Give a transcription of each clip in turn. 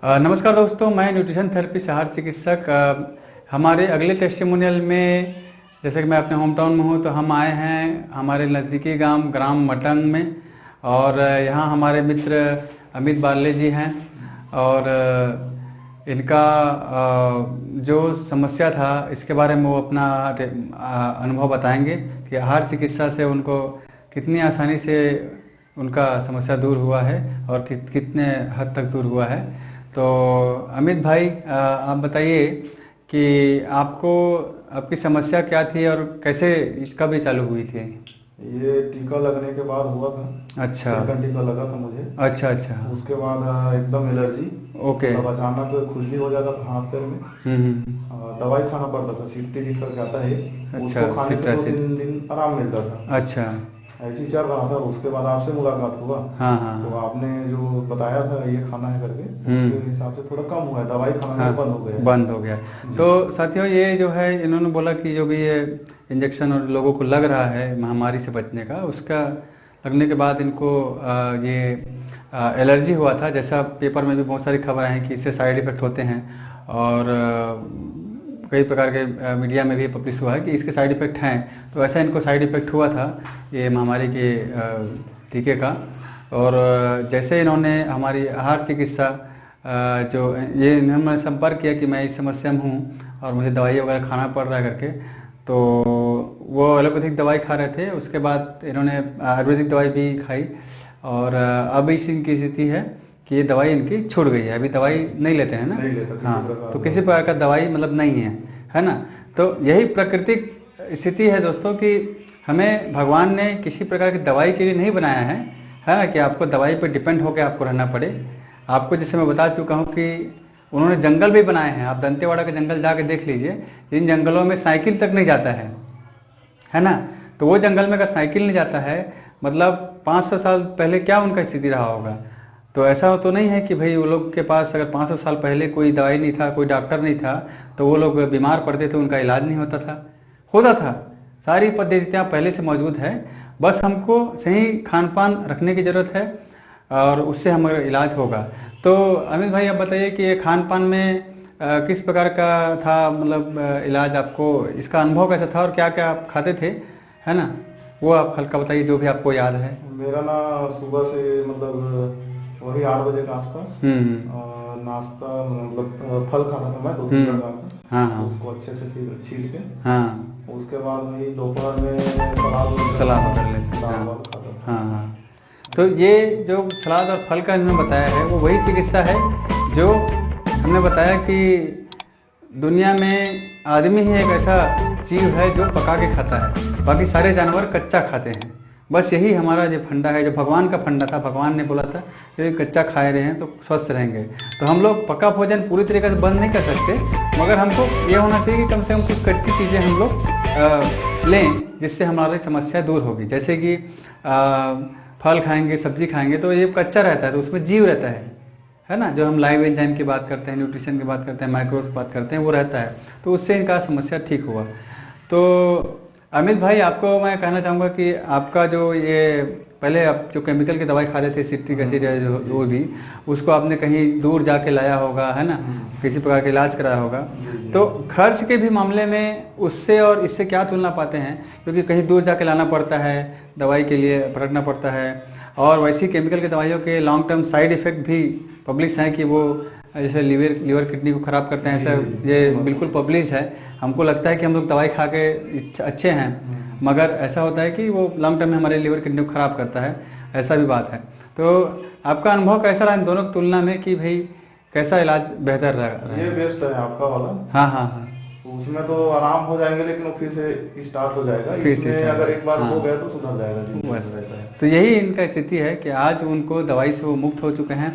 नमस्कार दोस्तों, मैं न्यूट्रिशन थेरेपी आहार चिकित्सक। हमारे अगले टेस्टिमोनियल में, जैसे कि मैं अपने होम टाउन में हूँ, तो हम आए हैं हमारे नज़दीकी ग्राम मटंग में। और यहाँ हमारे मित्र अमित बारले जी हैं। और इनका जो समस्या था इसके बारे में वो अपना अनुभव बताएंगे कि आहार चिकित्सा से उनको कितनी आसानी से उनका समस्या दूर हुआ है और कितने हद तक दूर हुआ है। तो अमित भाई, आप बताइए कि आपको आपकी समस्या क्या थी और कैसे कब ये चालू हुई थी? ये टीका लगने के बाद हुआ था। अच्छा। सेकंड टीका लगा था मुझे। अच्छा। उसके बाद एकदम एलर्जी। ओके। तब अचानक खुजली हो जाता था हाथ पैर में। दवाई खाना पड़ता था, सिट्राजिन करके आता है। अच्छा, उसको खाने से 2-3 सिट्राजिन। दिन आराम मिलता था। अच्छा। ऐसे ही चल रहा था। उसके बाद आपसे मुलाकात हुआ। हाँ। तो आपने जो बताया था ये खाना है करके, उसके हिसाब से थोड़ा कम हुआ है। दवाई खाना मेरा बंद हो गया। तो साथियों, ये जो है इन्होंने बोला कि जो भी ये इंजेक्शन और लोगों को लग रहा है महामारी से बचने का, उसका लगने के बाद इनको ये एलर्जी हुआ था। जैसा पेपर में भी बहुत सारी खबरें हैं कि इससे साइड इफ़ेक्ट होते हैं और कई प्रकार के मीडिया में भी पब्लिश हुआ है कि इसके साइड इफ़ेक्ट हैं। तो ऐसा इनको साइड इफ़ेक्ट हुआ था ये महामारी के टीके का। और जैसे इन्होंने हमारी आहार चिकित्सा जो ये इन्होंने संपर्क किया कि मैं इस समस्या में हूँ और मुझे दवाई वगैरह खाना पड़ रहा है करके, तो वो एलोपैथिक दवाई खा रहे थे। उसके बाद इन्होंने आयुर्वेदिक दवाई भी खाई और अब इस इनकी स्थिति है कि ये दवाई इनकी छूट गई है। अभी दवाई नहीं लेते हैं ना? नहीं लेता। हाँ, तो किसी प्रकार का दवाई मतलब नहीं है ना? तो यही प्राकृतिक स्थिति है दोस्तों कि हमें भगवान ने किसी प्रकार की दवाई के लिए नहीं बनाया है ना, कि आपको दवाई पर डिपेंड होकर आपको रहना पड़े। आपको जैसे मैं बता चुका हूँ कि उन्होंने जंगल भी बनाए हैं। आप दंतेवाड़ा के जंगल जाके देख लीजिए, इन जंगलों में साइकिल तक नहीं जाता है ना? तो वो जंगल में अगर साइकिल नहीं जाता है, मतलब 500 साल पहले क्या उनका स्थिति रहा होगा। तो ऐसा तो नहीं है कि भाई वो लोग के पास अगर 500 साल पहले कोई दवाई नहीं था, कोई डॉक्टर नहीं था, तो वो लोग बीमार पड़ते थे, उनका इलाज नहीं होता था। सारी पद्धतियाँ पहले से मौजूद है, बस हमको सही खान पान रखने की ज़रूरत है और उससे हमारा इलाज होगा। तो अमित भाई, आप बताइए कि ये खान पान में किस प्रकार का था, मतलब इलाज आपको, इसका अनुभव कैसा था और क्या क्या आप खाते थे, है ना? वो आप हल्का बताइए जो भी आपको याद है। मेरा ना सुबह से मतलब वही 8 बजे के आसपास नाश्ता, मतलब फल खाता था मैं 2-3 प्रकार का। हाँ। उसको अच्छे से छील के। हाँ। उसके बाद वही दोपहर में सलाद कर लेते हैं। खाता था। हाँ। तो ये जो सलाद और फल का इन्होंने बताया है, वो वही चिकित्सा है जो हमने बताया कि दुनिया में आदमी ही एक ऐसा जीव है जो पका के खाता है, बाकी सारे जानवर कच्चा खाते हैं। बस यही हमारा जो फंडा है, जो भगवान का फंडा था। भगवान ने बोला था कि कच्चा खाए रहे हैं तो स्वस्थ रहेंगे। तो हम लोग पका भोजन पूरी तरीके से बंद नहीं कर सकते, मगर हमको ये होना चाहिए कि कम से कम कुछ कच्ची चीज़ें हम लोग लें, जिससे हमारी समस्या दूर होगी। जैसे कि फल खाएंगे, सब्जी खाएंगे, तो ये कच्चा रहता है, तो उसमें जीव रहता है ना? जो हम लाइव एंजाइम की बात करते हैं, न्यूट्रिशन की बात करते हैं, माइक्रोब्स की बात करते हैं, वो रहता है। तो उससे इनका समस्या ठीक हुआ। तो अमित भाई, आपको मैं कहना चाहूँगा कि आपका जो ये पहले आप जो केमिकल की दवाई खाते थे, सिट्रिक एसिड या जो भी, उसको आपने कहीं दूर जाके लाया होगा, है ना? किसी प्रकार का इलाज कराया होगा। तो खर्च के भी मामले में उससे और इससे क्या तुलना पाते हैं? क्योंकि कहीं दूर जाके लाना पड़ता है, दवाई के लिए भटकना पड़ता है, और वैसी केमिकल की दवाइयों के लॉन्ग टर्म साइड इफ़ेक्ट भी पब्लिश हैं कि वो जैसे लीवर किडनी को ख़राब करते हैं। ऐसा ये बिल्कुल पब्लिश है। हमको लगता है कि हम लोग दवाई खा के अच्छे हैं, मगर ऐसा होता है कि वो लॉन्ग टर्म में हमारे लीवर किडनी को ख़राब करता है। ऐसा भी बात है। तो आपका अनुभव कैसा रहा इन दोनों की तुलना में कि भाई कैसा इलाज बेहतर रहा? ये बेस्ट है आपका वाला। हाँ। उसमें तो आराम हो जाएंगे, लेकिन वो फिर से स्टार्ट हो जाएगा। इसमें अगर एक बार हो गया तो सुधर जाएगा जी। बस ऐसा है। तो यही इनका स्थिति है कि आज उनको दवाई से वो मुक्त हो चुके हैं,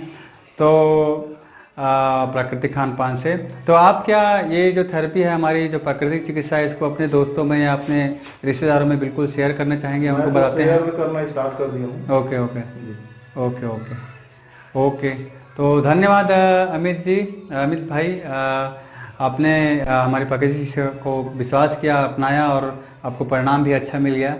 तो प्राकृतिक खान पान से। तो आप क्या ये जो थेरेपी है हमारी, जो प्राकृतिक चिकित्सा है, इसको अपने दोस्तों में या अपने रिश्तेदारों में बिल्कुल शेयर करना चाहेंगे? हमको बताते हैं। शेयर करना स्टार्ट कर दिया हूँ। ओके। तो धन्यवाद अमित भाई, आपने हमारी प्राकृतिक चिकित्सा को विश्वास किया, अपनाया और आपको परिणाम भी अच्छा मिल गया।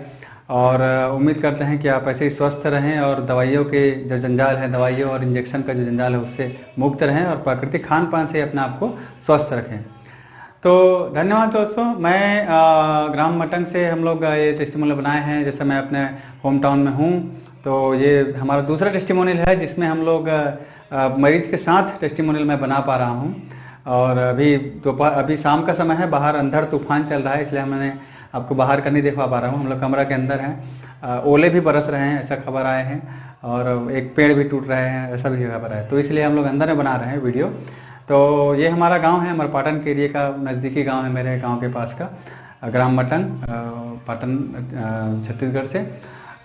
और उम्मीद करते हैं कि आप ऐसे ही स्वस्थ रहें और दवाइयों के जो जंजाल है, दवाइयों और इंजेक्शन का जो जंजाल है उससे मुक्त रहें और प्राकृतिक खान पान से अपने आप को स्वस्थ रखें। तो धन्यवाद दोस्तों। मैं ग्राम मटंग से हम लोग ये टेस्टिमोनियल बनाए हैं। जैसे मैं अपने होम टाउन में हूँ, तो ये हमारा दूसरा टेस्टिमोनियल है जिसमें हम लोग मरीज के साथ टेस्टिमोनियल मैं बना पा रहा हूँ। और अभी शाम का समय है, बाहर अंधड़ तूफान चल रहा है, इसलिए मैंने आपको बाहर का नहीं दिखा पा रहा हूँ। हम लोग कमरा के अंदर हैं, ओले भी बरस रहे हैं ऐसा खबर आए हैं, और एक पेड़ भी टूट रहे हैं ऐसा भी खबर है, तो इसलिए हम लोग अंदर में बना रहे हैं वीडियो। तो ये हमारा गांव है, अमरपाटन के एरिया का नज़दीकी गांव है, मेरे गांव के पास का ग्राम मटंग, पाटन छत्तीसगढ़ से।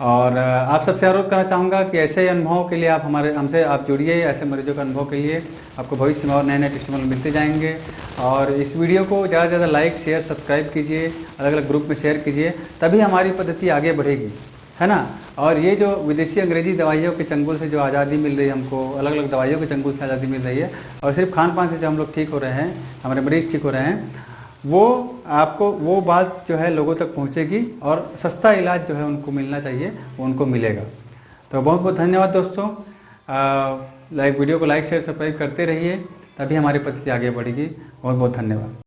और आप सबसे अनुरोध करना चाहूँगा कि ऐसे अनुभवों के लिए आप हमसे आप जुड़िए। ऐसे मरीजों के अनुभव के लिए आपको भविष्य में और नए नए टेस्टिमोनियल मिलते जाएंगे। और इस वीडियो को ज़्यादा से ज़्यादा लाइक, शेयर, सब्सक्राइब कीजिए, अलग अलग ग्रुप में शेयर कीजिए, तभी हमारी पद्धति आगे बढ़ेगी, है ना। और ये जो विदेशी अंग्रेजी दवाइयों के चंगुल से जो आज़ादी मिल रही है हमको, अलग अलग दवाइयों के चंगुल से आज़ादी मिल रही है, और सिर्फ खान पान से जो हम लोग ठीक हो रहे हैं, हमारे मरीज ठीक हो रहे हैं, वो आपको वो बात जो है लोगों तक पहुंचेगी और सस्ता इलाज जो है उनको मिलना चाहिए वो उनको मिलेगा। तो बहुत बहुत धन्यवाद दोस्तों। वीडियो को लाइक, शेयर, सब्सक्राइब करते रहिए, तभी हमारी पद्धति आगे बढ़ेगी। बहुत बहुत धन्यवाद।